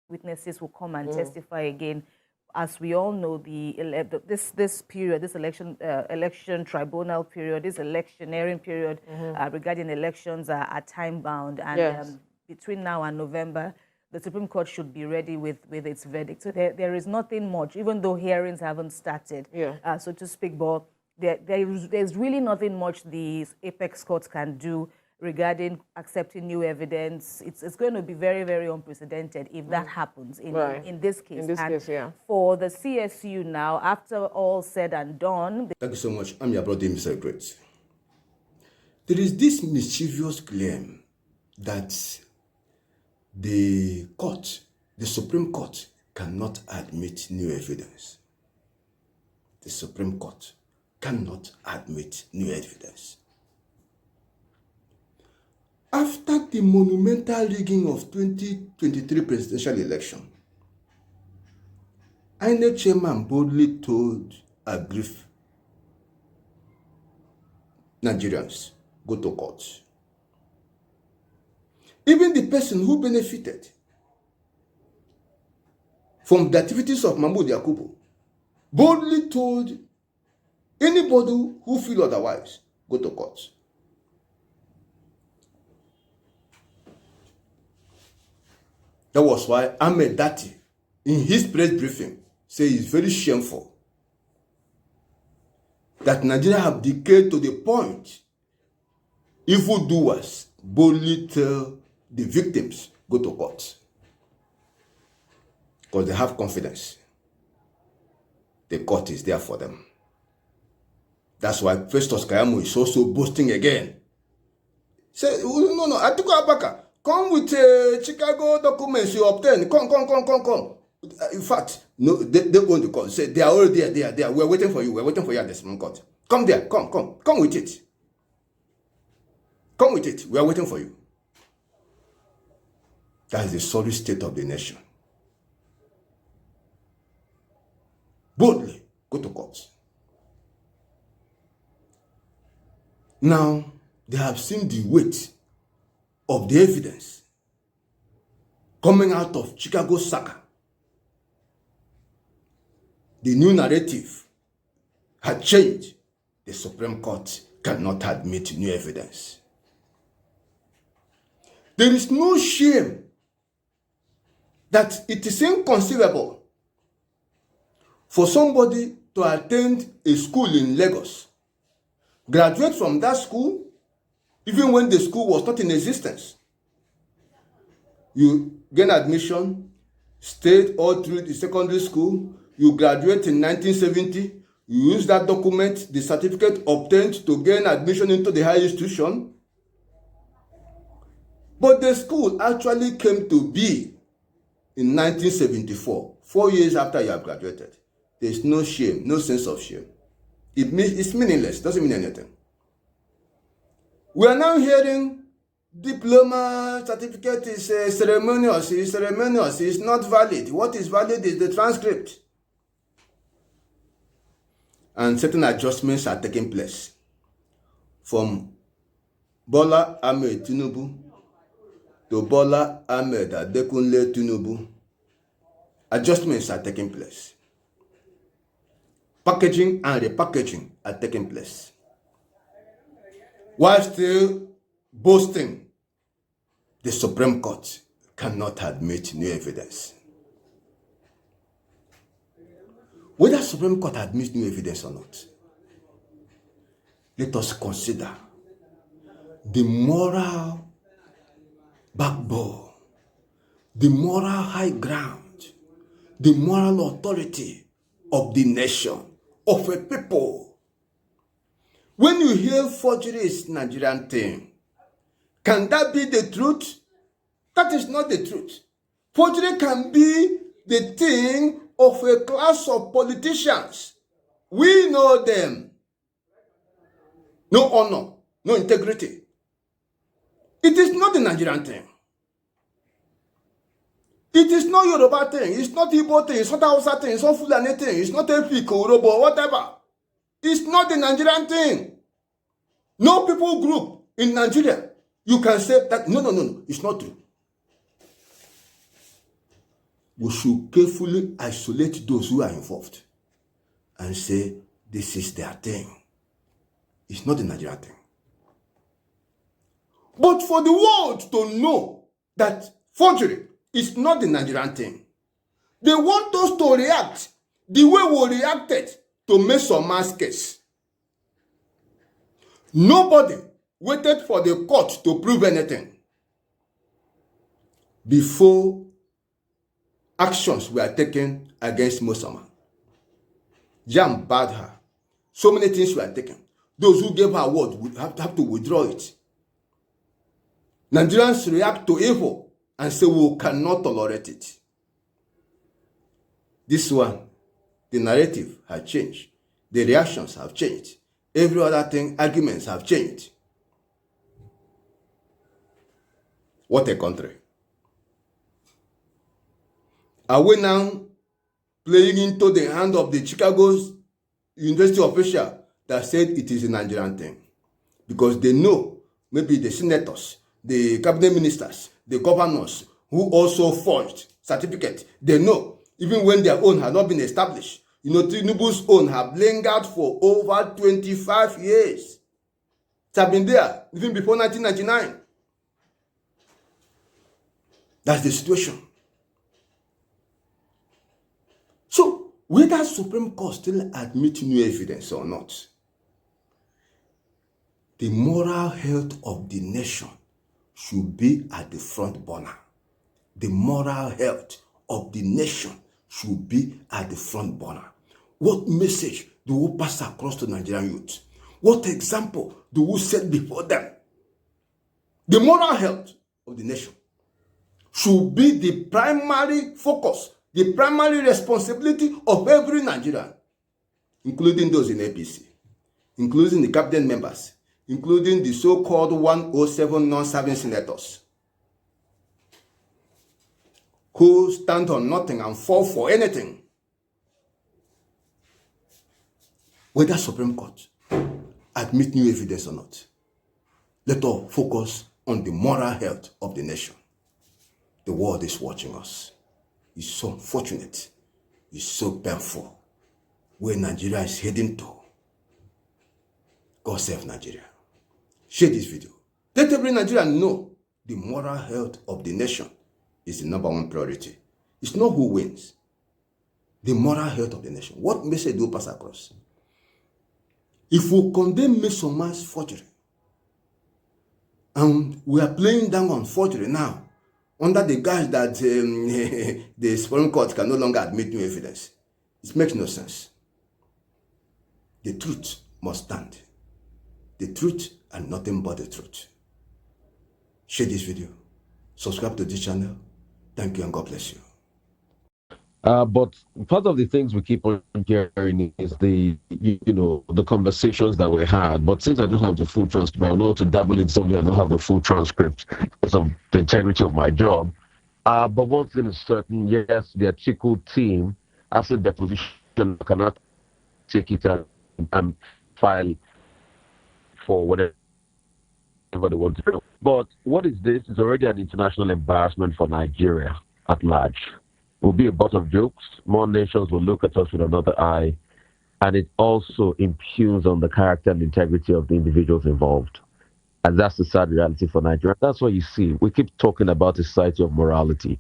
witnesses will come and testify again. As we all know, this period, this election tribunal period, this electioneering period regarding elections are time bound, and between now and November, the Supreme Court should be ready with its verdict. So there is nothing much, even though hearings haven't started, so to speak. But there's really nothing much the apex courts can do regarding accepting new evidence. It's going to be very, very unprecedented if that happens in this case. For the CSU now, after all said and done... Thank you so much. I'm your brother, Mr. Great. There is this mischievous claim that the Supreme Court, cannot admit new evidence. The Supreme Court cannot admit new evidence. After the monumental rigging of 2023 presidential election, INEC chairman boldly told aggrieved Nigerians, go to court. Even the person who benefited from the activities of Mahmoud Yakubu boldly told anybody who feel otherwise, go to court. That was why Ahmed Dati, in his press briefing, said it's very shameful that Nigeria have decayed to the point evildoers boldly tell the victims, go to court. Because they have confidence. The court is there for them. That's why Festus Kayamo is also boasting again. Say, no, Atiku Abubakar, come with Chicago documents you obtain. Come. In fact, no, they own the court. Say they are already there. We're waiting for you. We're waiting for you at the Supreme Court. Come there. Come with it. Come with it. We are waiting for you. That is the sorry state of the nation. Boldly go to court. Now they have seen the weight of the evidence coming out of Chicago saga. The new narrative had changed. The Supreme Court cannot admit new evidence. There is no shame that it is inconceivable for somebody to attend a school in Lagos, graduate from that school, even when the school was not in existence. You gain admission, stayed all through the secondary school, you graduate in 1970, you use that document, the certificate obtained to gain admission into the higher institution. But the school actually came to be in 1974, 4 years after you have graduated. There is no shame, no sense of shame. It's meaningless, doesn't mean anything. We are now hearing diploma certificate is ceremonious, it's not valid. What is valid is the transcript. And certain adjustments are taking place. From Bola Ahmed Tinubu to Bola Ahmed Adekunle Tinubu, adjustments are taking place. Packaging and repackaging are taking place. While still boasting, the Supreme Court cannot admit new evidence. Whether Supreme Court admits new evidence or not, let us consider the moral backbone, the moral high ground, the moral authority of the nation, of a people. When you hear forgery is Nigerian thing, can that be the truth? That is not the truth. Forgery can be the thing of a class of politicians. We know them. No honor, no integrity. It is not the Nigerian thing. It is not Yoruba thing. It's not Igbo thing. It's not Hausa thing. It's not Fulani thing. It's not Efiko, Urobo, whatever. It's not the Nigerian thing. No people group in Nigeria, you can say that, no, it's not true. we should carefully isolate those who are involved and say this is their thing. It's not the Nigerian thing. But for the world to know that forgery is not the Nigerian thing, they want us to react the way we reacted to Mischievous case. Nobody waited for the court to prove anything before actions were taken against Mischievous. Jam bad her. So many things were taken. Those who gave her word would have to withdraw it. Nigerians react to evil and say we cannot tolerate it. This one, the narrative has changed. The reactions have changed. Every other thing, arguments have changed. What a country. Are we now playing into the hand of the Chicago's university official that said it is a Nigerian thing? Because they know maybe the senators, the cabinet ministers, the governors who also forged certificates, they know even when their own had not been established. You know, Tinubu's own have lingered for over 25 years. It has been there even before 1999. That's the situation. So, whether Supreme Court still admit new evidence or not, the moral health of the nation should be at the front burner. The moral health of the nation should be at the front burner. What message do we pass across to Nigerian youth? What example do we set before them? The moral health of the nation should be the primary focus, the primary responsibility of every Nigerian, including those in APC, including the cabinet members, including the so-called 107 non-serving senators, who stand on nothing and fall for anything. Whether Supreme Court admit new evidence or not, let us focus on the moral health of the nation. The world is watching us. It's so unfortunate. It's so painful where Nigeria is heading to. God save Nigeria. Share this video. Let every Nigerian know the moral health of the nation is the number one priority. It's not who wins. The moral health of the nation. What message do we pass across? If we condemn Mischievous forgery, and we are playing down on forgery now, under the guise that the Supreme Court can no longer admit new evidence, it makes no sense. The truth must stand. The truth and nothing but the truth. Share this video. Subscribe to this channel. Thank you and God bless you. But part of the things we keep on hearing is the conversations that we had. But since I don't have the full transcript, I know to dabble in something, I don't have the full transcript because of the integrity of my job. But one thing is certain, yes, the Atiku team, after their position, cannot take it and file for whatever they want to do. But what is this? It's already an international embarrassment for Nigeria at large. It will be a butt of jokes. More nations will look at us with another eye. And it also impugns on the character and integrity of the individuals involved. And that's the sad reality for Nigeria. That's what you see. We keep talking about the society of morality.